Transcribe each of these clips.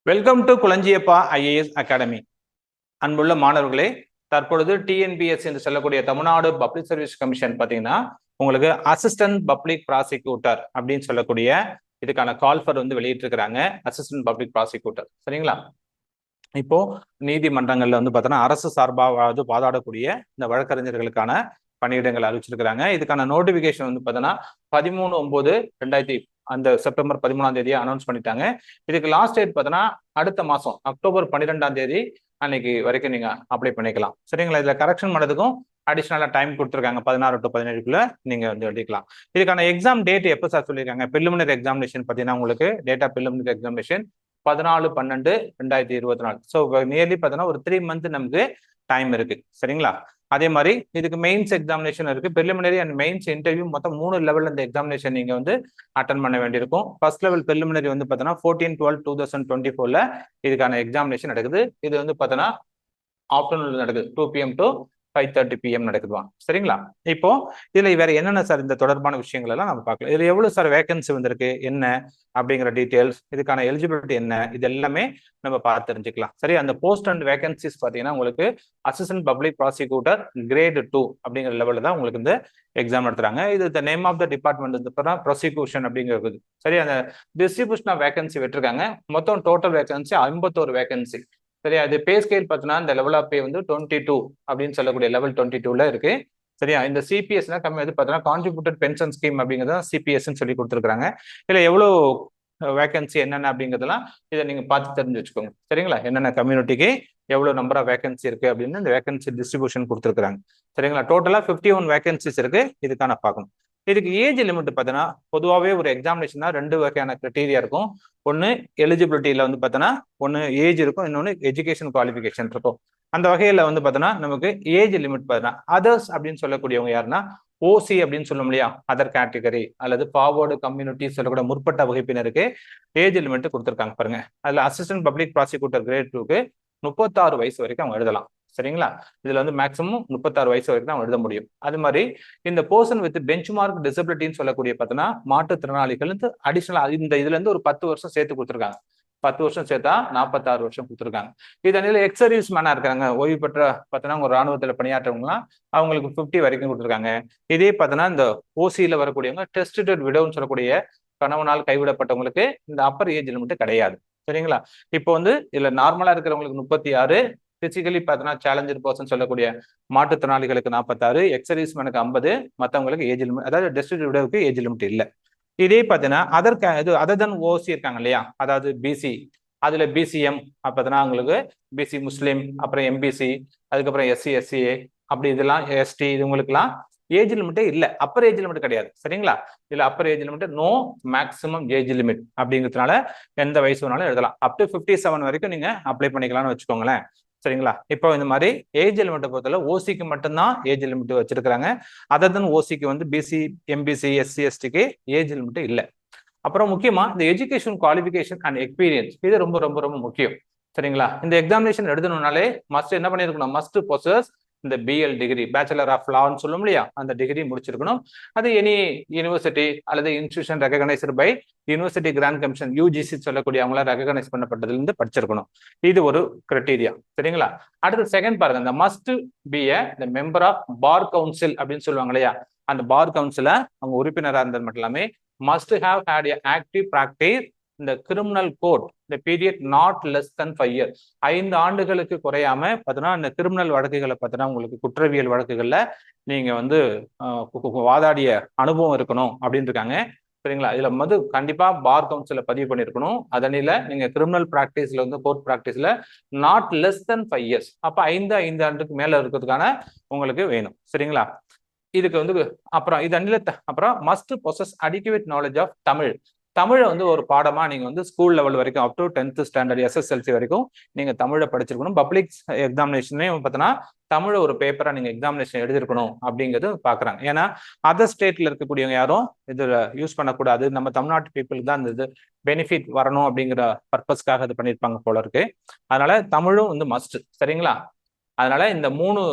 Welcome to Kulanjiappa IAS academy. அன்புள்ள மாணவர்களே, தற்பொழுது டிஎன்பிஎஸ் என்று சொல்லக்கூடிய தமிழ்நாடு பப்ளிக் சர்வீஸ் கமிஷன் பார்த்தீங்கன்னா உங்களுக்கு அசிஸ்டன்ட் பப்ளிக் ப்ராசிக்யூட்டர் அப்படின்னு சொல்லக்கூடிய இதுக்கான கால்ஃபர் வந்து வெளியிட்டிருக்கிறாங்க. அசிஸ்டன்ட் பப்ளிக் ப்ராசிக்யூட்டர், சரிங்களா? இப்போ நீதிமன்றங்கள்ல வந்து பார்த்தோன்னா அரசு சார்பாக வாதாடக்கூடிய இந்த வழக்கறிஞர்களுக்கான பணியிடங்கள் அறிவிச்சிருக்கிறாங்க. இதுக்கான நோட்டிபிகேஷன் வந்து பார்த்தோன்னா 13/9/2000 அந்த செப்டம்பர் 13ஆம் அனௌன்ஸ் பண்ணிட்டாங்க. இதுக்கு லாஸ்ட் டேட் பார்த்தோன்னா அடுத்த மாசம் அக்டோபர் 12ஆம் அன்னைக்கு வரைக்கும் நீங்க அப்ளை பண்ணிக்கலாம், சரிங்களா? இதுல கரெக்ஷன் பண்ணதுக்கும் அடிஷனலா டைம் கொடுத்துருக்காங்க. 16 to 17 நீங்க வந்து எழுதிக்கலாம். இதுக்கான எக்ஸாம் டேட் எப்போ சார் சொல்லியிருக்காங்க? பிரிலிமினரி எக்ஸாமினேஷன் பார்த்தீங்கன்னா உங்களுக்கு date of preliminary examination 14/12/2024. So nearly பார்த்தீங்கன்னா ஒரு 3 month நமக்கு டைம் இருக்கு, சரிங்களா? அதே மாதிரி இதுக்கு மெயின்ஸ் எக்ஸாமினேஷன் இருக்கு. பிரிலிமினரி அண்ட் மெயின்ஸ் இன்டர்வியூ மொத்தம் 3 லெவல்ல இந்த எக்ஸாமினேஷன் நீங்க வந்து அட்டன் பண்ண வேண்டியிருக்கும். ஃபர்ஸ்ட் லெவல் பிரிலிமினரி வந்து பார்த்தோன்னா 14/12/2024 இதுக்கான எக்ஸாமினேஷன் நடக்குது. இது வந்து பார்த்தோன்னா ஆஃப்டர்நூன் நடக்குது, 2 PM to 5:30 PM நடக்குதுவான், சரிங்களா? இப்போ இதுல வேற என்னென்ன சார் இந்த தொடர்பான விஷயங்கள் எல்லாம் நம்ம பார்க்கலாம். இதுல எவ்வளவு சார் வேகன்சி வந்திருக்கு, என்ன அப்படிங்கிற டீடைல்ஸ், இதுக்கான எலிஜிபிலிட்டி என்ன, இது எல்லாமே நம்ம பார்த்து தெரிஞ்சுக்கலாம். சரி, அந்த போஸ்ட் அண்ட் வேகன்சிஸ் பார்த்தீங்கன்னா உங்களுக்கு அசிஸ்டன்ட் பப்ளிக் ப்ராசிக்யூட்டர் கிரேட் 2 அப்படிங்கிற லெவலில் தான் உங்களுக்கு இந்த எக்ஸாம் நடத்துறாங்க. இது the name of the department வந்து ப்ராசிக்யூஷன் அப்படிங்கிறது. சரி, அந்த டிஸ்ட்ரிபியூஷன் ஆஃப் வேகன்சி விட்டுருக்காங்க. மொத்தம் டோட்டல் வேகன்சி 51 வேகன்சி. சரியா? அது பே ஸ்கேல் பார்த்தீங்கன்னா இந்த லெவல் ஆஃப் பே வந்து 22 அப்படின்னு சொல்லக்கூடிய லெவல் 22ல இருக்கு. சரியா? இந்த சிபிஎஸ்னா கம்மி வந்து பார்த்தீங்கன்னா கான்ட்ரிபியூட்டட் பென்ஷன் ஸ்கீம் அப்படிங்கிறத சிபிஎஸ்ன்னு சொல்லி கொடுத்துருக்காங்க. இதில் எவ்வளோ வேகன்சி என்னென்ன அப்படிங்கிறதெல்லாம் இதை நீங்க பார்த்து தெரிஞ்சு வச்சுக்கோங்க, சரிங்களா? என்னென்ன கம்யூனிட்டிக்கு எவ்வளவு நம்பர் ஆஃப் வேகன்சி இருக்கு அப்படின்னு இந்த வேகன்சி டிஸ்ட்ரிபியூஷன் கொடுத்துருக்காங்க, சரிங்களா? டோட்டலா 51 வேகன்சிஸ் இருக்கு. இதுக்கான பார்க்கணும். இதுக்கு ஏஜ் லிமிட் பார்த்தீங்கன்னா பொதுவாகவே ஒரு எக்ஸாமினேஷனா 2 வகையான கிரைட்டீரியா இருக்கும். ஒன்று எலிஜிபிலிட்டியில வந்து பார்த்தோன்னா ஒன்று ஏஜ் இருக்கும், இன்னொன்று எஜுகேஷன் குவாலிஃபிகேஷன் இருக்கும். அந்த வகையில வந்து பார்த்தோன்னா நமக்கு ஏஜ் லிமிட் பார்த்தோன்னா அதர்ஸ் அப்படின்னு சொல்லக்கூடியவங்க யாருன்னா ஓசி அப்படின்னு சொல்லும் இல்லையா, அதர் கேட்டகரி அல்லது ஃபார்வர்டு கம்யூனிட்டி சொல்லக்கூடிய முற்பட்ட வகுப்பினருக்கு ஏஜ் லிமிட் கொடுத்துருக்காங்க பாருங்க. அதுல அசிஸ்டன்ட் பப்ளிக் ப்ராசிக்யூட்டர் கிரேட் 2க்கு 36 வயசு வரைக்கும் அவங்க எழுதலாம், சரிங்களா? இதுல வந்து மேக்ஸிமம் 36 வயசு வரைக்கும் தான் எழுத முடியும். அது மாதிரி இந்த பர்சன் வித் பெஞ்ச் மார்க் டிசபிலிட்டின்னு சொல்லக்கூடிய பார்த்தீங்கன்னா மாற்றுத்திறனாளிகள் அடிஷனலா இந்த இதுல இருந்து ஒரு 10 வருஷம் சேர்த்து கொடுத்துருக்காங்க. 10 வருஷம் சேர்த்தா 46 வருஷம் கொடுத்துருக்காங்க. இதனில எக்ஸ் சர்வீஸ் மேனா இருக்காங்க, ஓய்வு பெற்ற பார்த்தீங்கன்னா ஒரு ராணுவத்தில் பணியாற்றவங்கலாம் அவங்களுக்கு 50 வரைக்கும் கொடுத்துருக்காங்க. இதே பார்த்தீங்கன்னா இந்த ஓசியில வரக்கூடியவங்க டெஸ்டட் விடோன்னு சொல்லக்கூடிய கணவனால் கைவிடப்பட்டவங்களுக்கு இந்த அப்பர் ஏஜ் லிமிட் கிடையாது, சரிங்களா? இப்போ வந்து இதுல நார்மலா இருக்கிறவங்களுக்கு 36, பிசிக்கலி பார்த்தீங்கன்னா சேலஞ்சர் பர்சன் சொல்லக்கூடிய மாற்றுத்திறனாளிகளுக்கு 46, எக்ஸர்வீஸ் மேனுக்கு 50, மற்றவங்களுக்கு ஏஜ் லிமிட் அதாவது டெஸ்டட் விடோவுக்கு ஏஜ் லிமிட் இல்லை. இதே பார்த்தீங்கன்னா அதர் தன் ஓசி இருக்காங்க இல்லையா, அதாவது பிசி, அதுல பிசிஎம் பார்த்தீங்கன்னா உங்களுக்கு பிசி முஸ்லீம், அப்புறம் எம்பிசி, அதுக்கப்புறம் எஸ்சி எஸ்சிஏ அப்படி இதெல்லாம் எஸ்டி இதுங்களுக்குலாம் ஏஜ் லிமிட்டே இல்லை, அப்பர் ஏஜ் லிமிட் கிடையாது, சரிங்களா? இதுல upper age limit no, maximum age limit அப்படிங்கிறதுனால எந்த வயசு வேணாலும் எழுதலாம். அப் டு 57 வரைக்கும் நீங்க அப்ளை பண்ணிக்கலாம்னு வச்சுக்கோங்களேன், சரிங்களா? இப்போ இந்த மாதிரி ஏஜ் லிமிட்டை பொறுத்தவரை ஓசிக்கு மட்டும்தான் ஏஜ் லிமிட் வச்சிருக்காங்க. அதர் தென் ஓசிக்கு வந்து பிசி, எம்பிசி, எஸ்சி, எஸ்டிக்கு ஏஜ் லிமிட் இல்லை. அப்புறம் முக்கியமா இந்த எஜுகேஷன் குவாலிஃபிகேஷன் அண்ட் எக்ஸ்பீரியன்ஸ் இது ரொம்ப ரொம்ப ரொம்ப முக்கியம், சரிங்களா? இந்த எக்ஸாமினேஷன் எழுதணும்னாலே மஸ்ட் என்ன பண்ணிருக்கணும், மஸ்ட் பொசஸ் இந்த பிஎல் டிகிரி, பேச்சுலர் ஆஃப் லான்னு சொல்லும் இல்லையா, அந்த டிகிரி முடிச்சிருக்கணும். அது எனி யூனிவர்சிட்டி அல்லது institution recognised by university grant commission UGC சொல்லக்கூடிய அவங்கள ரெகனைஸ் பண்ணப்பட்டதுல இருந்து படிச்சிருக்கணும். இது ஒரு கிரைட்டீரியா, சரிங்களா? அடுத்து செகண்ட் பாருங்க, இந்த must be a member of bar council அப்படின்னு சொல்லுவாங்க இல்லையா, அந்த பார் கவுன்சில அவங்க உறுப்பினராக இருந்தது மட்டும் இல்லாம must have had a active practice in the criminal court the period not less than 5 years. 5 ஆண்டுகளுக்கு குறையாம பார்த்தீங்கன்னா இந்த கிரிமினல் வழக்குகளை பார்த்தீங்கன்னா உங்களுக்கு குற்றவியல் வழக்குகள்ல நீங்க வந்து வாதாடிய அனுபவம் இருக்கணும் அப்படின்னு இருக்காங்க, சரிங்களா? இதுல வந்து கண்டிப்பா பார் கவுன்சில பதிவு பண்ணிருக்கணும். அதனில நீங்க கிரிமினல் பிராக்டிஸ்ல வந்து கோர்ட் பிராக்டிஸ்ல நாட் லெஸ் தென் 5 years, அப்ப 5 ஆண்டுக்கு மேல இருக்கிறதுக்கான உங்களுக்கு வேணும், சரிங்களா? இதுக்கு வந்து அப்புறம் இது அப்புறம் must possess adequate knowledge of Tamil. தமிழை வந்து ஒரு பாடமா நீங்க வந்து ஸ்கூல் லெவல் வரைக்கும் up to 10th standard SSLC வரைக்கும் நீங்க தமிழை படிச்சிருக்கணும். பப்ளிக் எக்ஸாமினேஷன்லயும் பார்த்தீங்கன்னா தமிழை ஒரு பேப்பரா நீங்க எக்ஸாமினேஷன் எழுதிருக்கணும் அப்படிங்கிறது பாக்குறாங்க. ஏன்னா அதர் ஸ்டேட்ல இருக்கக்கூடியவங்க யாரும் இதுல யூஸ் பண்ணக்கூடாது, நம்ம தமிழ்நாட்டு பீப்புளுக்கு தான் இந்த இது பெனிஃபிட் வரணும் அப்படிங்கிற பர்பஸ்க்காக இது பண்ணியிருப்பாங்க போல இருக்கு. அதனால தமிழும் வந்து மஸ்ட், சரிங்களா? அதனால இந்த 3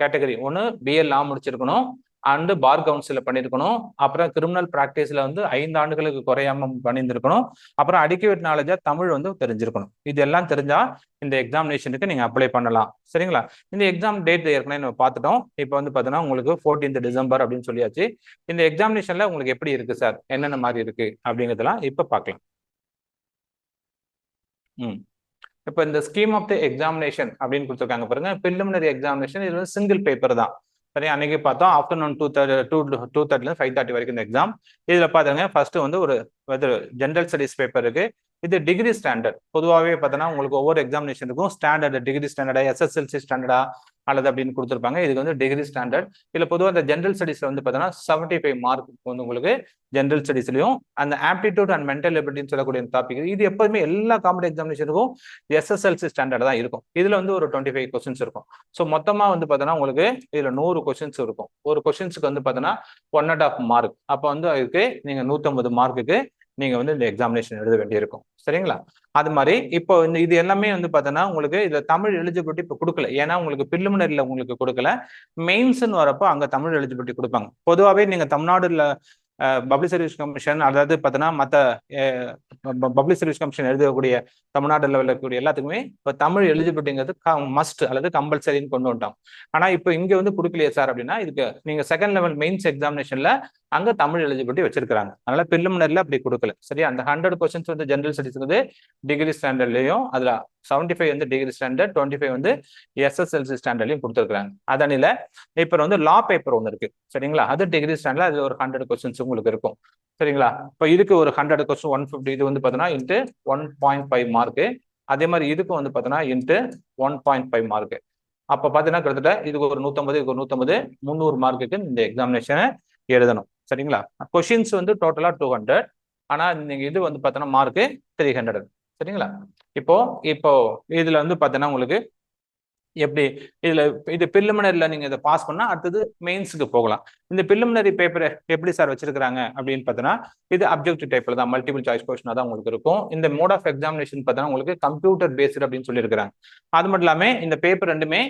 கேட்டகரி, ஒன்று பிஎல் லா முடிச்சிருக்கணும், அண்டு பார் கவுன்சில பண்ணியிருக்கணும். அப்புறம் கிரிமினல் பிராக்டிஸ்ல வந்து 5 ஆண்டுகளுக்கு குறையாம பண்ணியிருந்திருக்கணும். அப்புறம் அடிக்குவேட் நாலேஜா தமிழ் வந்து தெரிஞ்சிருக்கணும். இது எல்லாம் தெரிஞ்சா இந்த எக்ஸாமினேஷனுக்கு நீங்க அப்ளை பண்ணலாம். சரிங்களா? இந்த எக்ஸாம் டேட் ஏற்கனவே நம்ம பார்த்துட்டோம். இப்போ வந்து பார்த்தீங்கன்னா உங்களுக்கு 14th டிசம்பர் அப்படின்னு சொல்லியாச்சு. இந்த எக்ஸாமினேஷன்ல உங்களுக்கு எப்படி இருக்கு சார், என்னென்ன மாதிரி இருக்கு அப்படிங்கிறதெல்லாம் இப்போ பார்க்கலாம். இப்போ இந்த ஸ்கீம் ஆஃப் த எக்ஸாமினேஷன் அப்படின்னு கொடுத்துருக்காங்க பாருங்க. பிரிலிமினரி எக்ஸாமினேஷன் இது வந்து சிங்கிள் பேப்பர் தான். சரி, அன்னைக்கு பார்த்தோம் ஆஃப்டர்நூன் 2:30 5:30 வரைக்கும் இந்த எக்ஸாம். இதுல பாத்துங்க ஃபர்ஸ்ட் வந்து ஒரு ஜென்ரல் ஸ்டடிஸ் பேப்பர் இருக்கு. இது டிகிரி ஸ்டாண்டர்ட். பொதுவாகவே பார்த்தோன்னா உங்களுக்கு ஒவ்வொரு எக்ஸாமினேஷனுக்கும் ஸ்டாண்டர்ட் டிகிரி ஸ்டாண்டர்டா SSLC ஸ்டாண்டர்டா அல்லது அப்படின்னு கொடுத்துருப்பாங்க. இதுக்கு வந்து டிகிரி ஸ்டாண்டர்ட். இதுல பொதுவாக இந்த ஜென்ரல் ஸ்டடிஸ்ல வந்து பார்த்தோன்னா 75 மார்க் வந்து உங்களுக்கு ஜென்ரல் ஸ்டடிஸ்லயும் அந்த ஆப்டிடியூட் அண்ட் மென்டல் எபிலிட்டின்னு சொல்லக்கூடிய டாபிக் இது எப்போதுமே எல்லா காம்படிட்டிவ் எக்ஸாமினேஷனுக்கும் SSLC ஸ்டாண்டர்ட் தான் இருக்கும். இதுல வந்து ஒரு 25 கொஸ்டின்ஸ் இருக்கும். ஸோ மொத்தமா வந்து பார்த்தோன்னா உங்களுக்கு இதுல 100 கொஸ்டின்ஸ் இருக்கும். ஒரு கொஸ்டின்ஸுக்கு வந்து பார்த்தோன்னா 1.5 மார்க். அப்போ வந்து அதுக்கு நீங்க 150 மார்க்குக்கு நீங்க வந்து இந்த எக்ஸாமினேஷன் எழுத வேண்டியிருக்கும். சரிங்களா? அது மாதிரி இப்போ இந்த இது எல்லாமே வந்து பார்த்தோன்னா உங்களுக்கு இதுல தமிழ் எலிஜிபிலிட்டி இப்போ கொடுக்கல. ஏன்னா உங்களுக்கு பிரிலிமினரில உங்களுக்கு கொடுக்கல. மெயின்ஸ்ன்னு வரப்போ அங்க தமிழ் எலிஜிபிலிட்டி கொடுப்பாங்க. பொதுவாகவே நீங்க தமிழ்நாடுல பப்ளிக் சர்வீஸ் கமிஷன் அதாவது பார்த்தோன்னா மற்ற பப்ளிக் சர்வீஸ் கமிஷன் எழுதக்கூடிய தமிழ்நாடு லெவலில் இருக்கக்கூடிய எல்லாத்துக்குமே இப்போ தமிழ் எலிஜிபிலிட்டிங்கிறது மஸ்ட் அல்லது கம்பல்சரின்னு கொண்டு வந்துட்டோம். ஆனால் இப்போ இங்கே வந்து கொடுக்கலையே சார் அப்படின்னா இதுக்கு நீங்கள் செகண்ட் லெவல் மெயின்ஸ் எக்ஸாமினேஷன்ல அங்கே தமிழ் எலிஜிபிலிட்டி வச்சிருக்காங்க. அதனால பிரிலிமினரில அப்படி கொடுக்கல. சரி, அந்த 100 கொஸ்டின்ஸ் வந்து ஜென்ரல் ஸ்டடிஸ் வந்து டிகிரி ஸ்டாண்டர்ட்லையும் அதில் 75 வந்து டிகிரி ஸ்டாண்டர்ட், 25 வந்து SSLC ஸ்டாண்டர்ட்லையும் கொடுத்துருக்காங்க. அதனால இப்போ வந்து லா பேப்பர் ஒன்று இருக்கு. சரிங்களா? அது டிகிரி ஸ்டாண்டர்ட்ல அது ஒரு 100 கொஸ்டின்ஸ் உங்களுக்கு இருக்கும். சரிங்களா? இப்போ இதுக்கு ஒரு 100 கொஸ்டின் 150 இது வந்து பார்த்தோன்னா இன்ட்டு 1.5 மார்க்கு. அதே மாதிரி இதுக்கு வந்து பார்த்தோன்னா இன்ட்டு 1.5 மார்க்கு. அப்போ பார்த்தீங்கன்னா கிட்டத்தட்ட இதுக்கு ஒரு 150 இதுக்கு ஒரு 150 300 மார்க்குக்கு இந்த எக்ஸாமினேஷனை எழுதணும். சரிங்களா? கொஸ்டின்ஸ் வந்து டோட்டலா 200. ஆனா நீங்க இது வந்து பார்த்தோன்னா மார்க்கு 300. சரிங்களா? இப்போ இதுல வந்து பார்த்தோன்னா உங்களுக்கு எப்படி இதுல இது பிரிலிமினரில நீங்க இதை பாஸ் பண்ணா அடுத்தது மெயின்ஸுக்கு போகலாம். இந்த பிரிலிமினரி பேப்பரை எப்படி சார் வச்சிருக்காங்க அப்படின்னு பார்த்தோன்னா இது அப்ஜெக்டிவ் டைப்ல தான் மல்டிபிள் சாய்ஸ் கொஸ்டினா தான் உங்களுக்கு இருக்கும். இந்த மோட் ஆஃப் எக்ஸாமினேஷன் பார்த்தோன்னா உங்களுக்கு கம்ப்யூட்டர் பேஸ்டு அப்படின்னு சொல்லியிருக்காங்க. அது மட்டும் இல்லாம இந்த பேப்பர் ரெண்டுமே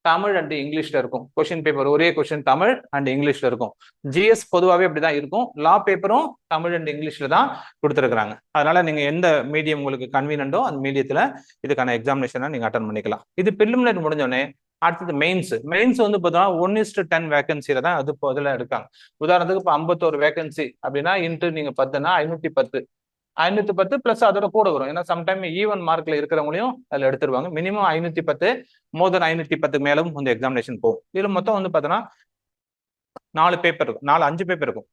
தமிழ் அண்ட் இங்கிலீஷ்ல இருக்கும். கொஸ்டின் பேப்பர் ஒரே கொஸ்டின் தமிழ் அண்ட் இங்கிலீஷ்ல இருக்கும். GS பொதுவாகவே அப்படிதான் இருக்கும். லா பேப்பரும் தமிழ் அண்ட் இங்கிலீஷ்ல தான் கொடுத்துருக்காங்க. அதனால நீங்க எந்த மீடியம் உங்களுக்கு கன்வீனியன்ட்டோ அந்த மீடியத்துல இதுக்கான எக்ஸாமினேஷனை நீங்க அட்டன் பண்ணிக்கலாம். இது பிரிலிமினரி முடிஞ்சோடனே அடுத்தது மெயின்ஸ் வந்து பார்த்தோம்னா 1:10 வேகன்சியில தான் அது அதில் எடுக்காங்க. உதாரணத்துக்கு இப்போ 51 வேகன்சி அப்படின்னா இன்ட்டு நீங்க 10னா 510 பிளஸ் அதோட கூட வரும். ஏன்னா சம்டைம் ஈவன் மார்க்ல இருக்கிறவங்களையும் அதுல எடுத்துருவாங்க. மினிமம் 510 மோர் தென் 510 மேலும் இந்த எக்ஸாமினேஷன் போகும். இதுல மொத்தம் வந்து பார்த்தோன்னா 5 பேப்பர் இருக்கும்.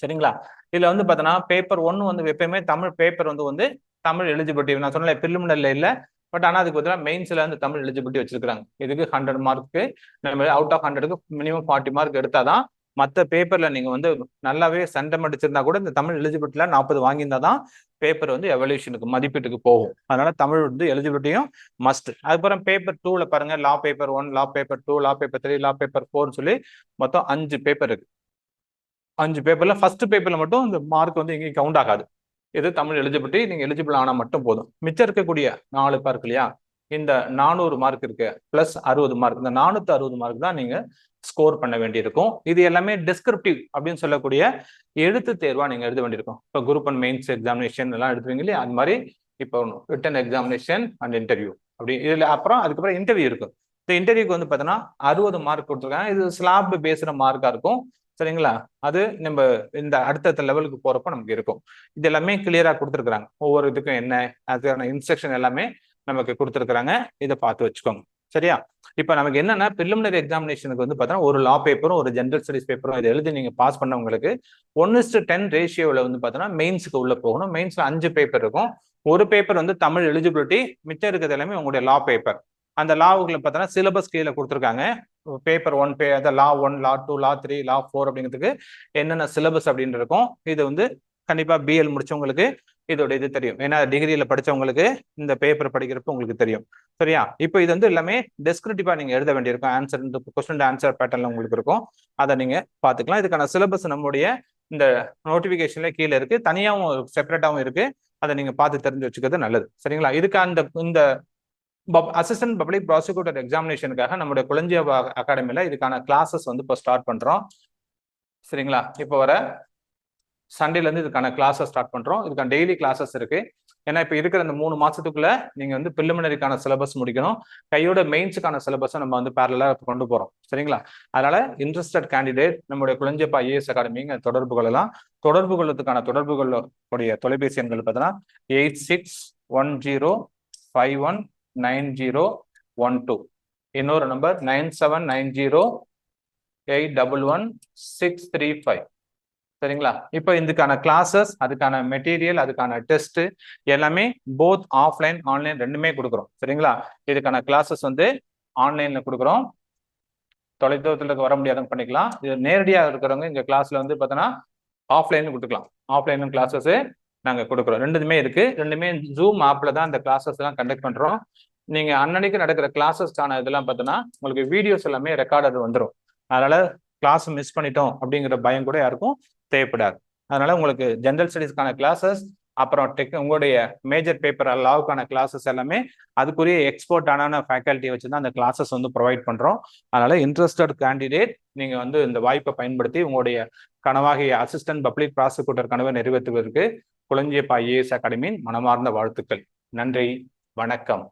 சரிங்களா? இதுல வந்து பார்த்தோன்னா பேப்பர் 1 வந்து எப்பயுமே தமிழ் பேப்பர் வந்து தமிழ் எலிஜிபிலிட்டி நான் சொன்னேன் பிரிலிமினரில இல்லை. பட் ஆனால் அதுக்கு பார்த்தீங்கன்னா மெயின்ஸ்ல வந்து தமிழ் எலிஜிபிலிட்டி வச்சிருக்காங்க. இதுக்கு 100 மார்க்கு நம்ம அவுட் ஆஃப் 100க்கு மினிமம் 40 மார்க் எடுத்தாதான் மற்ற பேப்பர்ல நீங்க வந்து நல்லாவே சென்டம் அடிச்சிருந்தா கூட இந்த தமிழ் எலிஜிபிலிட்டில 40 வாங்கியிருந்தா தான் பேப்பர் வந்து எவல்யூஷனுக்கு மதிப்பீட்டுக்கு போகும். அதனால தமிழ் வந்து எலிஜிபிலிட்டியும் மஸ்ட். அதுக்கப்புறம் பேப்பர் 2ல பாருங்க லா பேப்பர் 1, லா பேப்பர் 2, லா பேப்பர் 3, லா பேப்பர் 4 சொல்லி மொத்தம் 5 பேப்பர் இருக்கு. 5 பேப்பர்ல ஃபர்ஸ்ட் பேப்பர்ல மட்டும் இந்த மார்க் வந்து எங்கேயும் கவுண்ட் ஆகாது. இது தமிழ் எலிஜிபிலிட்டி நீங்க எலிஜிபிள் ஆனா மட்டும் போதும். மிச்சம் இருக்கக்கூடிய 4 பேர் இல்லையா, இந்த 400 மார்க் இருக்கு பிளஸ் 60 மார்க், இந்த 460 மார்க் தான் நீங்க ஸ்கோர் பண்ண வேண்டியிருக்கும். இது எல்லாமே டிஸ்கிரிப்டிவ் அப்படின்னு சொல்லக்கூடிய எழுத்து தேர்வா நீங்க எழுத வேண்டியிருக்கும். இப்போ குரூப் அண்ட் மெயின்ஸ் எக்ஸாமினேஷன் எல்லாம் எடுத்துவீங்க இல்லையா, அது மாதிரி இப்போ ரிட்டன் எக்ஸாமினேஷன் அண்ட் இன்டர்வியூ அப்படி இதுல அப்புறம் அதுக்கப்புறம் இன்டர்வியூ இருக்கும். இந்த இன்டர்வியூக்கு வந்து பார்த்தோன்னா 60 மார்க் கொடுத்துருக்காங்க. இது ஸ்லாப் பேஸ்டு மார்க்கா இருக்கும். சரிங்களா? அது நம்ம இந்த அடுத்த லெவலுக்கு போறப்ப நமக்கு இருக்கும். இது எல்லாமே கிளியரா கொடுத்துருக்காங்க. ஒவ்வொரு இதுக்கும் என்ன அதுக்கான இன்ஸ்ட்ரக்ஷன் எல்லாமே நமக்கு கொடுத்துருக்காங்க. இதை பார்த்து வச்சுக்கோங்க. சரியா? இப்ப நமக்கு என்னன்னா பிரிலிமினரி எக்ஸாமினேஷனுக்கு வந்து பார்த்தோன்னா ஒரு லா பேப்பரும் ஒரு ஜென்ரல் ஸ்டடிஸ் பேப்பரும் இதை எழுதி நீங்க பாஸ் பண்ணவங்களுக்கு 1:10 ரேஷியோவில் வந்து பார்த்தோன்னா மெயின்ஸுக்கு உள்ள போகணும். மெயின்ஸ்ல 5 பேப்பர் இருக்கும். ஒரு பேப்பர் வந்து தமிழ் எலிஜிபிலிட்டி, மிச்சம் இருக்கிறது எல்லாமே உங்களுடைய லா பேப்பர். அந்த லாவுக்குள்ள பார்த்தோன்னா சிலபஸ் கீழே கொடுத்துருக்காங்க. பேப்பர் 1 லா 1, லா 2, லா 3, லா 4 அப்படிங்கிறதுக்கு என்னென்ன சிலபஸ் அப்படின்னு இருக்கும். இது வந்து கண்டிப்பா BL முடிச்சவங்களுக்கு இதோட இது தெரியும். ஏன்னா டிகிரியில படிச்சவங்களுக்கு இந்த பேப்பர் படிக்கிறப்ப உங்களுக்கு தெரியும். சரியா? இப்போ இது வந்து எல்லாமே டெஸ்கிரிப்டிவா நீங்க எழுத வேண்டியிருக்கும். ஆன்சர் இந்த கொஸ்டின் ஆன்சர் பேட்டர்ல உங்களுக்கு இருக்கும். அதை நீங்க பாத்துக்கலாம். இதுக்கான சிலபஸ் நம்முடைய இந்த நோட்டிபிகேஷன்ல கீழே இருக்கு. தனியாகவும் செப்பரேட்டாகவும் இருக்கு. அதை நீங்க பார்த்து தெரிஞ்சு வச்சுக்கிறது நல்லது. சரிங்களா? இதுக்கு இந்த அசிஸ்டன்ட் பப்ளிக் ப்ராசிக்யூட்டர் எக்ஸாமினேஷனுக்காக நம்மளுடைய கொலஞ்சியா அகாடமில இதுக்கான கிளாஸஸ் வந்து இப்போ ஸ்டார்ட் பண்றோம். சரிங்களா? இப்போ வர சண்டேல இருந்து இதுக்கான கிளாஸஸ் ஸ்டார்ட் பண்றோம். இதுக்கான டெய்லி கிளாஸஸ் இருக்கு. ஏன்னா இப்போ இருக்கிற இந்த 3 மாசத்துக்குள்ள நீங்க வந்து பிரிலிமினரிக்கான சிலபஸ் முடிக்கணும். கையோட மெயின்ஸுக்கான சிலபஸை நம்ம வந்து பேரலா கொண்டு போறோம். சரிங்களா? அதனால இன்ட்ரெஸ்டட் கேண்டிடேட் நம்மளுடைய குளஞ்சியப்பா ஐஏஎஸ் அகாடமிங்க தொடர்பு கொள்ளலாம். தொடர்பு கொள்ளத்துக்கான தொடர்பு கொள்ளக்கூடிய தொலைபேசி எண்கள் பார்த்தீங்கன்னா 8610519012. இன்னொரு நம்பர் 9790811635. சரிங்களா? இப்போ இதுக்கான கிளாஸஸ், அதுக்கான மெட்டீரியல், அதுக்கான டெஸ்ட் எல்லாமே போத் ஆஃப்லைன் ஆன்லைன் ரெண்டுமே கொடுக்குறோம். சரிங்களா? இதுக்கான கிளாஸஸ் வந்து ஆன்லைன்ல கொடுக்குறோம். தொலைதூரத்தில் வர முடியாதவங்க பண்ணிக்கலாம். இது நேரடியாக இருக்கிறவங்க இங்க கிளாஸ்ல வந்து பார்த்தோன்னா ஆஃப்லைன் கொடுத்துக்கலாம். ஆஃப்லைன் கிளாஸஸ் நாங்கள் கொடுக்குறோம். ரெண்டுமே இருக்கு. ரெண்டுமே ஜூம் ஆப்ல தான் இந்த கிளாஸஸ் எல்லாம் கண்டக்ட் பண்றோம். நீங்க அன்னன்னைக்கு நடக்கிற கிளாஸஸ்க்கான இதெல்லாம் பார்த்தோன்னா உங்களுக்கு வீடியோஸ் எல்லாமே ரெக்கார்டட் வந்துடும். அதனால கிளாஸ் மிஸ் பண்ணிட்டோம் அப்படிங்கிற பயம் கூட யாருக்கும் தேவைப்படாது. அதனால உங்களுக்கு ஜெனரல் ஸ்டடீஸ்க்கான கிளாஸஸ், அப்புறம் உங்களுடைய மேஜர் பேப்பர் லாவுக்கான கிளாஸஸ் எல்லாமே அதுக்குரிய எக்ஸ்போர்ட் ஆன ஃபேக்கல்ட்டியை வச்சு தான் அந்த கிளாஸஸ் வந்து ப்ரொவைட் பண்றோம். அதனால இன்ட்ரெஸ்டட் கேண்டிடேட் நீங்க வந்து இந்த வாய்ப்பை பயன்படுத்தி உங்களுடைய கனவாகிய அசிஸ்டன்ட் பப்ளிக் ப்ராசிக்யூட்டர் கனவை நிறைவேற்றுவதற்கு குளஞ்சியப்பா ஐஏஎஸ் அகாடமியின் மனமார்ந்த வாழ்த்துக்கள். நன்றி, வணக்கம்.